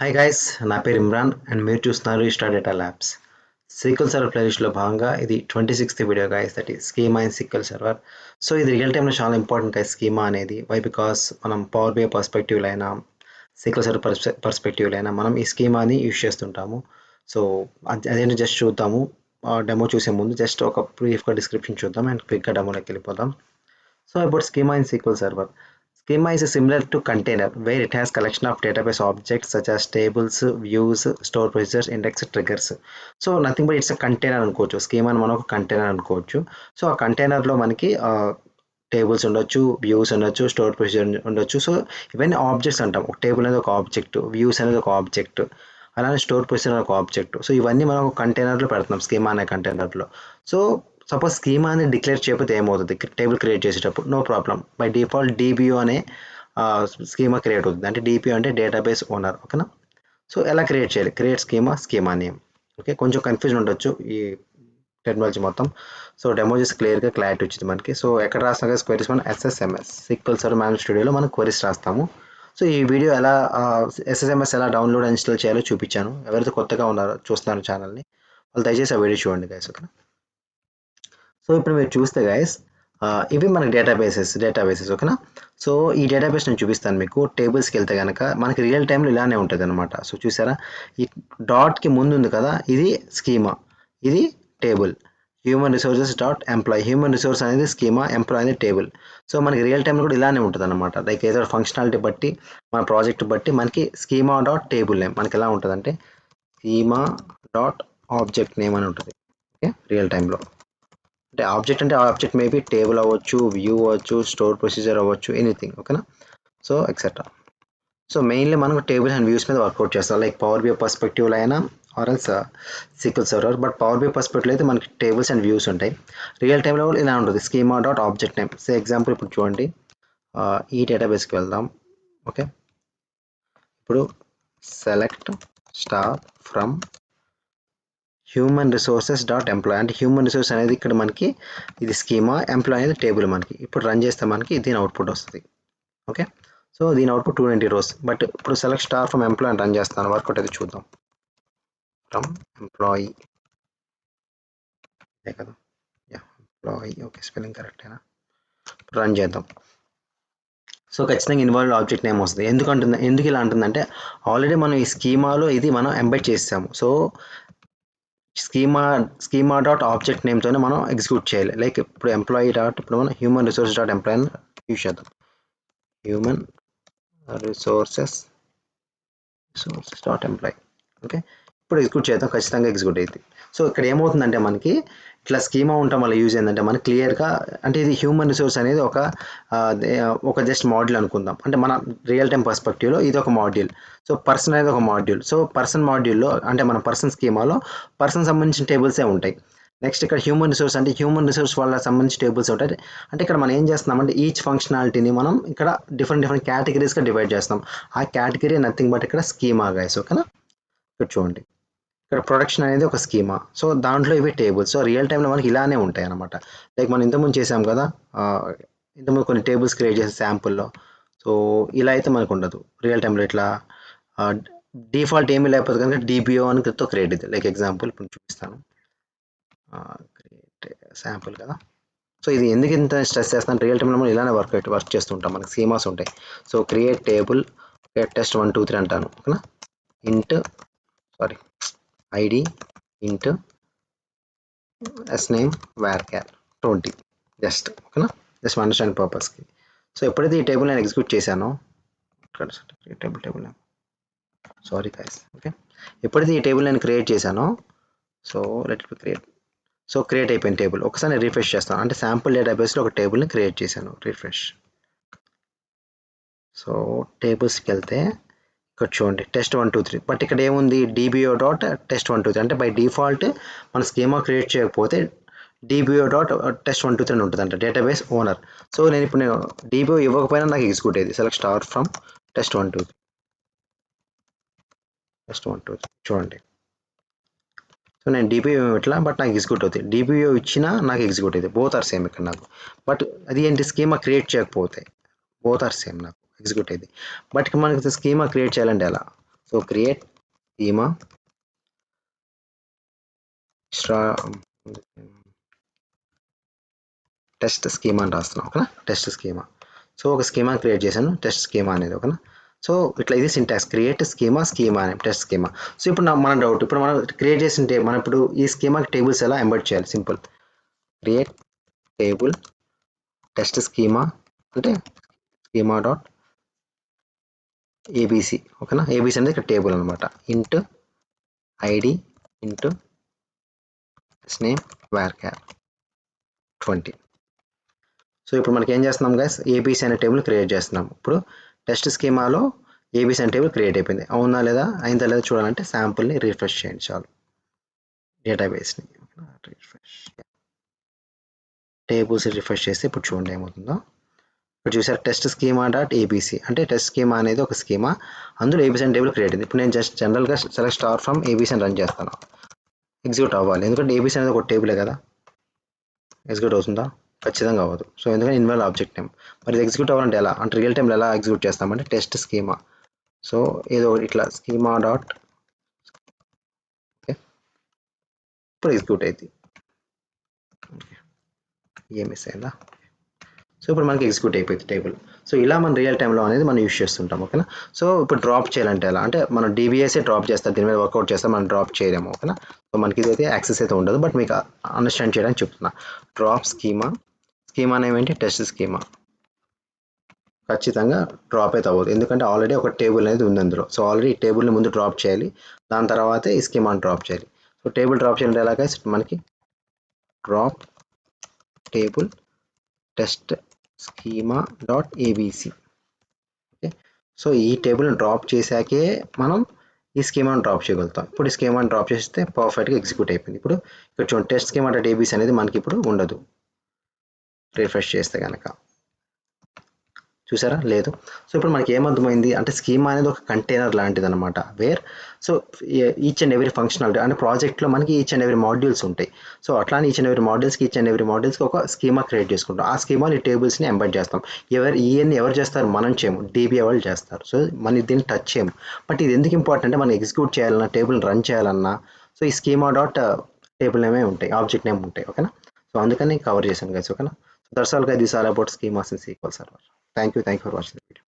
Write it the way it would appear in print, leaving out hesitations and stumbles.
Hi guys, నా పేరు Imran and మీరు చూస్తున్నారు star data labs. Sequel server ప్లేలిస్ట్లో భాగంగా ఇది 26th video guys, that is schema in sequel server. So ఇది రియల్ టైంలో చాలా ఇంపార్టెంట్ గైస్ స్కీమా అనేది. వై బికాస్ మనం పవర్ బిఐ పర్స్పెక్టివ్లో అయినా సీక్వెల్ సర్వర్ పర్స్పెక్టివ్లో అయినా మనం ఈ స్కీమాని యూజ్ చేస్తుంటాము. సో అదేంటి జస్ట్ చూద్దాము. డెమో చూసే ముందు జస్ట్ ఒక బ్రీఫ్గా డిస్క్రిప్షన్ చూద్దాం అండ్ క్విక్గా డెమోలోకి వెళ్ళిపోదాం. So about schema in SQL Server. Schema is similar to container where it has collection of database objects such as tables, views, store procedures, index, triggers. So nothing but it's a container అనుకోవచ్చు. Schema అని మనం ఒక container అనుకోవచ్చు. So ఆ కంటైనర్లో మనకి tables ఉండొచ్చు, views ఉండొచ్చు, స్టోర్ ప్రొసీజర్ ఉండొచ్చు. సో ఇవన్నీ ఆబ్జెక్ట్స్ అంటాం. ఒక టేబుల్ అనేది ఒక ఆబ్జెక్ట్, వ్యూస్ అనేది ఒక ఆబ్జెక్ట్, అలానే స్టోర్ ప్రొసీజర్ అనేది ఒక ఆబ్జెక్ట్. సో ఇవన్నీ మనం ఒక కంటైనర్లో పెడుతున్నాం, స్కీమా అనే కంటైనర్లో. సో సపోజ్ స్కీమా అనేది డిక్లేర్ చేయకపోతే ఏమవుతుంది, టేబుల్ క్రియేట్ చేసేటప్పుడు no problem. By default DBO అనే స్కీమా క్రియేట్ అవుతుంది. అంటే డిపిఓ అంటే డేటాబేస్ ఓనర్. ఓకేనా. సో ఎలా క్రియేట్ చేయాలి, క్రియేట్ స్కీమా నేమ్. ఓకే, కొంచెం కన్ఫ్యూజన్ ఉండొచ్చు ఈ టెక్నాలజీ మొత్తం. సో డెమో చేసి క్లియర్గా క్లారిటీ వచ్చింది మనకి. సో ఎక్కడ రాస్తాం కదా క్వరీస్, మనం ఎస్ఎస్ఎంఎస్ సీక్వెల్ సర్వర్ మేనేజ్ స్టూడియోలో మనం క్వరీస్ రాస్తాము. సో ఈ వీడియో ఎలా ఎస్ఎస్ఎంఎస్ ఎలా డౌన్లోడ్ ఇన్స్టాల్ చేయాలో చూపించాను. ఎవరైతే కొత్తగా ఉన్నారో చూస్తున్నారు ఛానల్ని, వాళ్ళు దయచేసి ఆ వీడియో చూడండి గైస్. ఓకేనా. సో ఇప్పుడు మీరు చూస్తే గైస్, ఇవి మనకి డేటాబేసెస్. ఓకేనా. సో ఈ డేటాబేస్ నేను చూపిస్తాను మీకు. టేబుల్స్కి వెళ్తే కనుక మనకి రియల్ టైంలో ఇలానే ఉంటుంది అనమాట. సో చూసారా, ఈ డాట్కి ముందు ఉంది కదా, ఇది స్కీమా, ఇది table. Human resources dot employ, human resource అనేది స్కీమా, ఎంప్లాయ్ అనేది టేబుల్. సో మనకి రియల్ టైంలో కూడా ఇలానే ఉంటుంది అనమాట. లైక్ ఏదో ఫంక్షనాలిటీ బట్టి, మన ప్రాజెక్ట్ బట్టి మనకి స్కీమా డాట్ టేబుల్ నేమ్ మనకి ఎలా ఉంటుంది అంటే స్కీమా డాట్ ఆబ్జెక్ట్ నేమ్ అని ఉంటుంది. ఓకే, రియల్ టైంలో. అంటే ఆబ్జెక్ట్ మేబీ టేబుల్ అవ్వచ్చు, వ్యూ అవ్వచ్చు, స్టోర్ ప్రొసీజర్ అవ్వచ్చు, ఎనీథింగ్. ఓకేనా. So etcetera. సో మెయిన్లీ మనం టేబుల్స్ అండ్ వ్యూస్ మీద వర్కౌట్ చేస్తాం, లైక్ పవర్ బిఐ పర్స్పెక్టివ్లో అయినా or else SQL server. But power BI పర్స్పెక్టివ్లో అయితే మనకి టేబుల్స్ అండ్ వ్యూస్ ఉంటాయి. రియల్ టైంలో కూడా ఇలా ఉంటుంది, schema dot object name. So example ఇప్పుడు చూడండి, ఈ డేటాబేస్కి వెళ్దాం. ఓకే, ఇప్పుడు select star from human resources dot employee. అంటే హ్యూమన్ రిసోర్స్ అనేది ఇక్కడ మనకి ఇది స్కీమా, ఎంప్లాయ్ అనేది టేబుల్. మనకి ఇప్పుడు రన్ చేస్తే మనకి దీని అవుట్పుట్ వస్తుంది. ఓకే, సో దీని అవుట్పుట్ 290 rows. బట్ ఇప్పుడు select star from employ run చేస్తాను, వర్కౌట్ అయితే చూద్దాం. ఫ్రమ్ ఎంప్లాయీ కదా, ఎంప్లాయీ. ఓకే, స్పెల్లింగ్ కరెక్టేనా. రన్ చేద్దాం. సో ఖచ్చితంగా ఇన్వాల్వ్ ఆబ్జెక్ట్ నేమ్ వస్తుంది. ఎందుకు ఇలా అంటుందంటే ఆల్రెడీ మనం ఈ స్కీమాలో ఇది మనం ఎంబెడ్ చేసాము. సో స్కీమా డాట్ ఆబ్జెక్ట్ నేమ్తోనే మనం ఎగ్జిక్యూట్ చేయాలి. లైక్ ఇప్పుడు ఎంప్లాయీ డాట్, ఇప్పుడు మనం human resource dot employee use చేద్దాం. Human resources dot employee. Okay, ఇప్పుడు ఎగ్జిక్యూట్ చేద్దాం, ఖచ్చితంగా ఎగ్జిక్యూట్ అవుతుంది. సో ఇక్కడ ఏమవుతుందంటే మనకి ఇట్లా స్కీమా ఉండటం వల్ల యూజ్ ఏంటంటే మనకి క్లియర్గా, అంటే ఇది హ్యూమన్ రిసోర్స్ అనేది ఒక జస్ట్ మాడ్యూల్ అనుకుందాం. అంటే మన రియల్ టైం పర్స్పెక్టివ్లో ఇది ఒక మాడ్యూల్. సో పర్సన్ అనేది ఒక మాడ్యూల్. సో పర్సన్ మాడ్యూల్లో అంటే మన పర్సన్ స్కీమాలో పర్సన్ సంబంధించిన టేబుల్సే ఉంటాయి. నెక్స్ట్ ఇక్కడ హ్యూమన్ రిసోర్స్ అంటే హ్యూమన్ రిసోర్స్ వాళ్ళకి సంబంధించిన టేబుల్స్ ఉంటాయి. అంటే ఇక్కడ మనం ఏం చేస్తున్నామంటే ఈచ్ ఫంక్షనాలిటీని మనం ఇక్కడ డిఫరెంట్ కేటగిరీస్గా డివైడ్ చేస్తాం. ఆ కేటగిరీ నథింగ్ బట్ ఇక్కడ స్కీమా గైస్. ఓకేనా. ఇక్కడ చూడండి, ఇక్కడ ప్రొడక్షన్ అనేది ఒక స్కీమా. సో దాంట్లో ఇవి టేబుల్స్. సో రియల్ టైంలో మనకి ఇలానే ఉంటాయి అనమాట. లైక్ మనం ఇంతకుముందు చేసాం కదా, ఇంతకుముందు కొన్ని టేబుల్స్ క్రియేట్ చేసే శాంపుల్లో. సో ఇలా అయితే మనకు ఉండదు రియల్ టైంలో. ఇట్లా డిఫాల్ట్ ఏమీ లేకపోతే కనుక డిబిఓ అని క్రియేట్ అవుతుంది. లైక్ ఎగ్జాంపుల్ ఇప్పుడు చూపిస్తాను, క్రియేట్ శాంపుల్ కదా. సో ఇది ఎందుకు ఇంత స్ట్రెస్ చేస్తాను, రియల్ టైంలో మనం ఇలానే వర్క్ చేస్తుంటాం, మనకి స్కీమాస్ ఉంటాయి. సో క్రియేట్ టేబుల్ టెస్ట్ 1 2 3 అంటాను. ఓకేనా. ఇంట్ ఐడి ఇంట్ నేమ్ varchar 20 జస్ట్. ఓకేనా, జస్ట్ అండర్స్టాండ్ పర్పస్కి. సో ఎప్పుడైతే ఈ టేబుల్ నేను ఎగ్జిక్యూట్ చేశానో, టేబుల్ సారీ గైస్. ఓకే, ఎప్పుడైతే ఈ టేబుల్ నేను క్రియేట్ చేశానో, so let it create. So create అయిపోయిన టేబుల్ ఒకసారి నేను రిఫ్రెష్ చేస్తాను. అంటే శాంపుల్ డేటాబేస్లో ఒక టేబుల్ని క్రియేట్ చేశాను. రిఫ్రెష్. సో టేబుల్స్కి వెళ్తే ఇక్కడ చూడండి టెస్ట్ 1 2 3. బట్ ఇక్కడ ఏముంది, డిబిఓ డాట్ టెస్ట్ 1 2 3. అంటే బై డిఫాల్ట్ మన స్కీమా క్రియేట్ చేయకపోతే డిబిఓ డాట్ టెస్ట్ 1 2 3 ఉంటుంది అంటే డేటాబేస్ ఓనర్. సో నేను ఇప్పుడు డిబిఓ ఇవ్వకపోయినా నాకు ఎగ్జిక్యూట్ అయ్యేది. సెలెక్ట్ స్టార్ ఫ్రమ్ టెస్ట్ 1 2 చూడండి. సో నేను డిబిఓ ఇట్లా, బట్ నాకు ఎగ్జిక్యూట్ అవుతుంది. డిబిఓ ఇచ్చినా నాకు ఎగ్జిక్యూట్ అవుతుంది. బోత్ ఆర్ సేమ్ ఇక్కడ నాకు. బట్ అది ఏంటి, స్కీమా క్రియేట్ చేయకపోతే బోత్ ఆర్ సేమ్ నాకు ఎగ్జిక్యూట్ అయింది. బట్ మనకి స్కీమా క్రియేట్ చేయాలంటే ఎలా, so create schema test schema అని రాస్తున్నాం ఓకేనా, టెస్ట్ స్కీమా. సో ఒక స్కీమా క్రియేట్ చేశాను, టెస్ట్ స్కీమా అనేది ఓకేనా. సో ఇట్లా ఇది సింటాక్స్, క్రియేట్ స్కీమా స్కీమా అని టెస్ట్ స్కీమా. సో ఇప్పుడు మన డౌట్, ఇప్పుడు మనం క్రియేట్ చేసింటే మనం ఇప్పుడు ఈ స్కీమాకి టేబుల్స్ ఎలా ఎంబెడ్ చేయాలి? Simple, create table test schema అంటే స్కీమా డాట్ ఏబీసీ ఓకేనా. ఏబీసీ అనేది ఇక్కడ టేబుల్ అనమాట. ఇంట్ ID into name varchar 20. So ఇప్పుడు మనకి ఏం చేస్తున్నాం గైస్, ఏబీసీ అనే టేబుల్ క్రియేట్ చేస్తున్నాం. ఇప్పుడు టెస్ట్ స్కీమాలో ఏబీసీ అనే టేబుల్ క్రియేట్ అయిపోయింది. అవునా లేదా, అయిందా లేదా చూడాలంటే శాంపుల్ని రిఫ్రెష్ చేయండి చాలు, డేటాబేస్ని రిఫ్రెష్ టేబుల్స్ రిఫ్రెష్ చేస్తే ఇప్పుడు చూడండి ఏమవుతుందో. ఇప్పుడు చూసారు టెస్ట్ స్కీమా డాట్ ఏబీసీ అంటే టెస్ట్ స్కీమా అనేది ఒక స్కీమా, అందులో ఏబీసీ అనే టేబుల్ క్రియేట్ అయింది. ఇప్పుడు నేను జస్ట్ జనరల్గా సెలెక్ట్ స్టార్ ఫ్రమ్ ఏబీసీ అని రన్ చేస్తాను, ఎగ్జిక్యూట్ అవ్వాలి ఎందుకంటే ఏబీసీ అనేది ఒక టేబులే కదా. ఎగ్జిక్యూట్ అవుతుందా? ఖచ్చితంగా అవ్వదు. సో ఎందుకంటే ఇన్వాల్వ్ ఆబ్జెక్ట్ నేమ్. మరి ఇది ఎగ్జిక్యూట్ అవ్వాలంటే ఎలా అంటే రియల్ టైంలో ఎలా ఎగ్జిక్యూట్ చేస్తామంటే టెస్ట్ స్కీమా. సో ఏదో ఇట్లా స్కీమా డాట్ ఓకే, ఇప్పుడు ఎగ్జిక్యూట్ అయింది. ఏ మిస్ అయిందా? సో ఇప్పుడు మనకి ఎగ్జిక్యూట్ అయిపోయింది టేబుల్. సో ఇలా మన రియల్ టైంలో అనేది మనం యూస్ చేస్తుంటాం ఓకేనా. సో ఇప్పుడు డ్రాప్ చేయాలంటే ఎలా అంటే మనం డీబీఎస్ఏ డ్రాప్ చేస్తాం, దీని మీద వర్కౌట్ చేస్తాం, మనం డ్రాప్ చేయలేము ఓకేనా. సో మనకి ఇదైతే యాక్సెస్ అయితే ఉండదు, బట్ మీకు అండర్స్టాండ్ చేయడానికి చెప్తున్నా. డ్రాప్ స్కీమా, స్కీమా ఏమేంటి టెస్ట్ స్కీమా, ఖచ్చితంగా డ్రాప్ అయితే అవ్వదు ఎందుకంటే ఆల్రెడీ ఒక టేబుల్ అనేది ఉంది అందులో. సో ఆల్రెడీ ఈ టేబుల్ని ముందు డ్రాప్ చేయాలి, దాని తర్వాతే ఈ స్కీమాని డ్రాప్ చేయాలి. సో టేబుల్ డ్రాప్ చేయాలంటే ఎలాగ మనకి drop table test schema dot ABC okay. So ఈ టేబుల్ని డ్రాప్ చేశాకే మనం ఈ స్కీమాని డ్రాప్ చేయగలుగుతాం. ఇప్పుడు ఈ స్కీమాని డ్రాప్ చేస్తే పర్ఫెక్ట్గా ఎగ్జిక్యూట్ అయిపోయింది. ఇప్పుడు ఇక్కడ చూడండి టెస్ట్ స్కీమా డాట్ ఏబీసీ అనేది మనకి ఇప్పుడు ఉండదు, రిఫ్రెష్ చేస్తే కనుక చూసారా లేదు. సో ఇప్పుడు మనకి ఏమర్థమైంది అంటే స్కీమా అనేది ఒక కంటైనర్ లాంటిది అనమాట, where so each and every functionality అంటే ప్రాజెక్ట్లో మనకి ఈచ్ అండ్ ఎవ్రీ మాడ్యూల్స్ ఉంటాయి. సో అట్లానే ఈచ్ అండ్ ఎవ్రీ మాడ్యూల్స్కి ఒక స్కీమా క్రియేట్ చేసుకుంటాం. ఆ స్కీమాని ఈ టేబుల్స్ని ఎంబెడ్ చేస్తాం. ఈయన్ని ఎవరు చేస్తారు? మనం చేయము, డీబీ వాళ్ళు చేస్తారు. సో మనం దీన్ని టచ్ చేయము. బట్ ఇది ఎందుకు ఇంపార్టెంట్ అంటే మనం ఎగ్జిక్యూట్ చేయాలన్నా, టేబుల్ని రన్ చేయాలన్నా సో ఈ స్కీమా డాట్ టేబుల్ నేమే ఉంటాయి, ఆబ్జెక్ట్ నేమ్ ఉంటాయి ఓకేనా. సో అందుకని కవర్ చేశాను గైస్ ఓకేనా. So that's all guys, this all about schemas in SQL server. Thank you for watching the video.